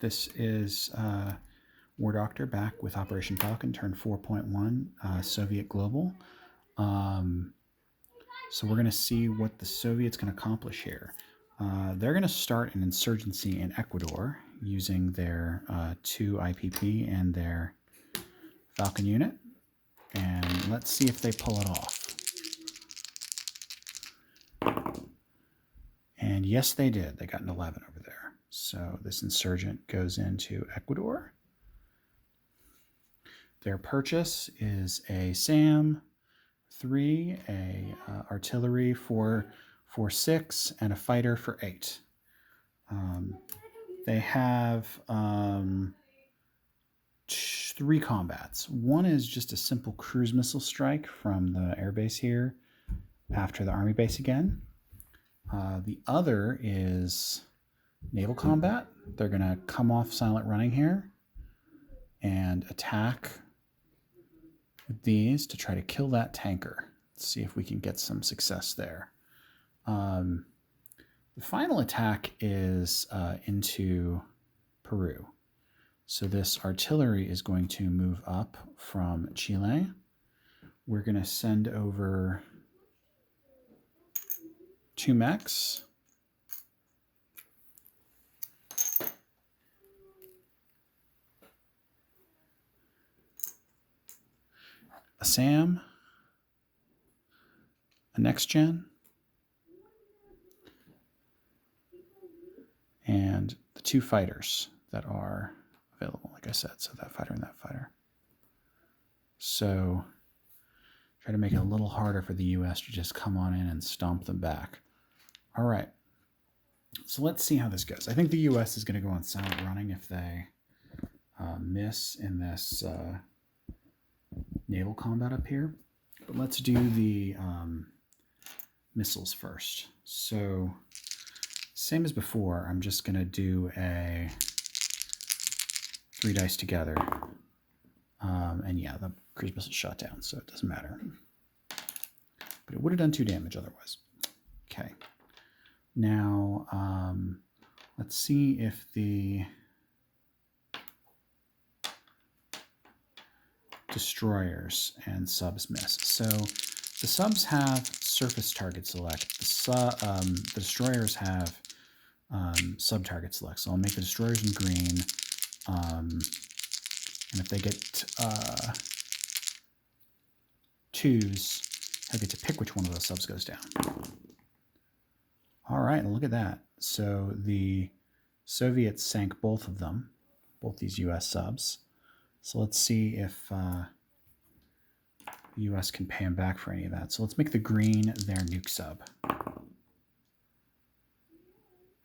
This is War Doctor back with Operation Falcon, turn 4.1, Soviet Global. So we're going to see what the Soviets can accomplish here. They're going to start an insurgency in Ecuador using their 2 IPP and their Falcon unit. And let's see if they pull it off. And yes, they did. They got an 11 over there. So this insurgent goes into Ecuador. Their purchase is a SAM 3, a artillery for 6, and a fighter for 8. They have 3 combats. One is just a simple cruise missile strike from the airbase here after the army base again. The other is naval combat. They're going to come off silent running here and attack with these to try to kill that tanker. Let's see if we can get some success there. The final attack is into Peru. So this artillery is going to move up from Chile. We're going to send over 2 mechs. A SAM, a next gen, and the 2 fighters that are available, like I said, so that fighter and that fighter. So try to make it a little harder for the U.S. to just come on in and stomp them back. All right, so let's see how this goes. I think the U.S. is going to go on silent running if they miss in this naval combat up here. But let's do the missiles first. So same as before, I'm just going to do a 3 dice together. And yeah, the cruise missile shot down, so it doesn't matter. But it would have done 2 damage otherwise. Okay. Now, let's see if the destroyers and subs miss. So the subs have surface target select. The destroyers have sub target select. So I'll make the destroyers in green. And if they get 2s, I get to pick which one of those subs goes down. All right, look at that. So the Soviets sank both of them, both these U.S. subs. So let's see if the U.S. can pay them back for any of that. So let's make the green their nuke sub.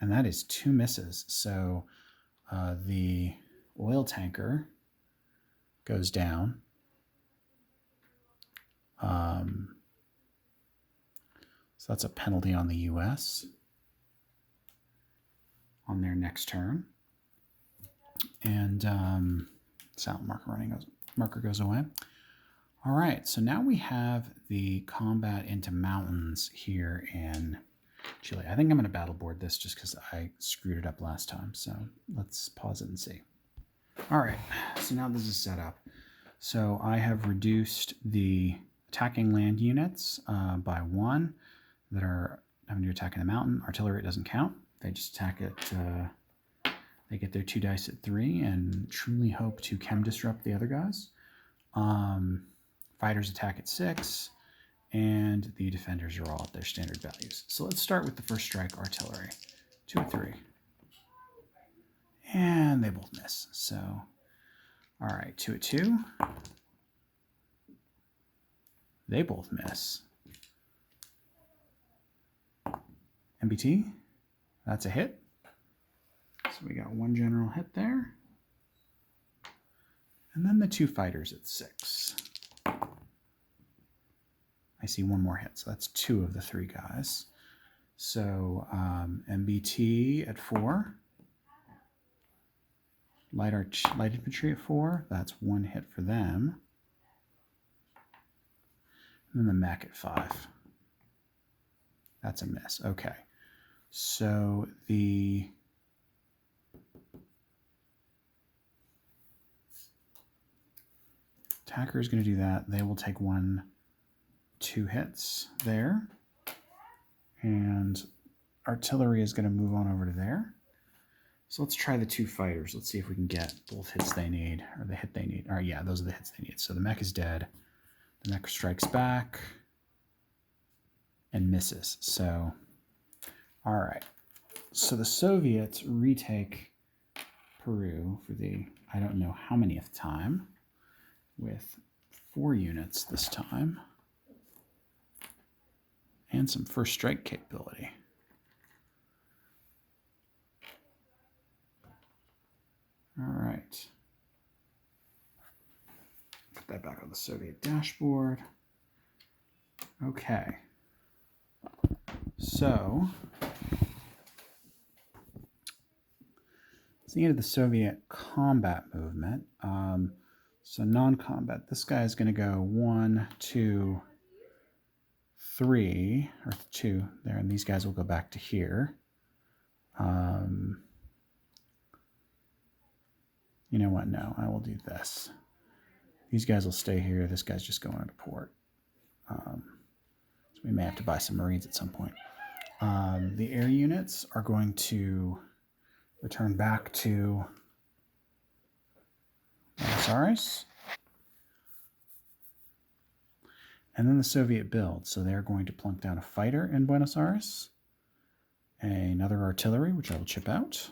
And that is 2 misses. So the oil tanker goes down. So that's a penalty on the U.S. on their next turn. And silent marker goes away. All right, so now we have the combat into mountains here in Chile. I think I'm going to battle board this just because I screwed it up last time. So let's pause it and see. All right, so now this is set up. So I have reduced the attacking land units by 1 that are having to attack in the mountain. Artillery doesn't count. They just attack it. They get their 2 dice at 3 and truly hope to chem disrupt the other guys. Fighters attack at 6, and the defenders are all at their standard values. So let's start with the first strike artillery. 2 at 3. And they both miss. So, all right, 2 at 2. They both miss. MBT, that's a hit. So we got 1 general hit there. And then the 2 fighters at 6. I see 1 more hit, so that's 2 of the 3 guys. So MBT at 4. Light infantry at 4. That's 1 hit for them. And then the mech at 5. That's a miss. Okay. So the attacker is going to do that. They will take 1, 2 hits there. And artillery is going to move on over to there. So let's try the 2 fighters. Let's see if we can get both hits they need, or the hit they need. All right, yeah, those are the hits they need. So the mech is dead. The mech strikes back and misses. So, all right. So the Soviets retake Peru for the, I don't know how manyth time, with 4 units this time, and some first strike capability. All right. Put that back on the Soviet dashboard. Okay. So, it's the end of the Soviet combat movement. So non-combat, this guy is going to go 1, 2, 3, or 2 there, and these guys will go back to here. You know what? No, I will do this. These guys will stay here. This guy's just going into port. So we may have to buy some Marines at some point. The air units are going to return back to Buenos Aires. And then the Soviet build. So they're going to plunk down a fighter in Buenos Aires, another artillery, which I will chip out.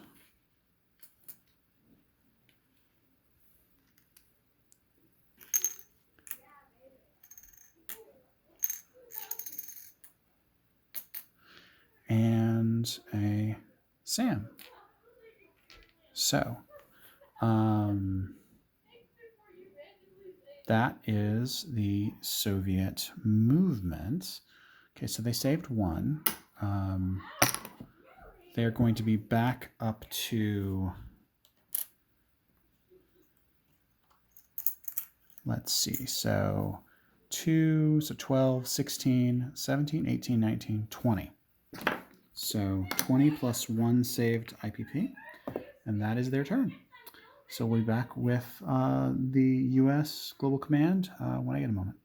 And a SAM. So, that is the Soviet movement. Okay, so they saved 1. They're going to be back up to, let's see, so 2, so 12, 16, 17, 18, 19, 20. So 20 plus 1 saved IPP, and that is their turn. So we'll be back with the U.S. Global Command when I get a moment.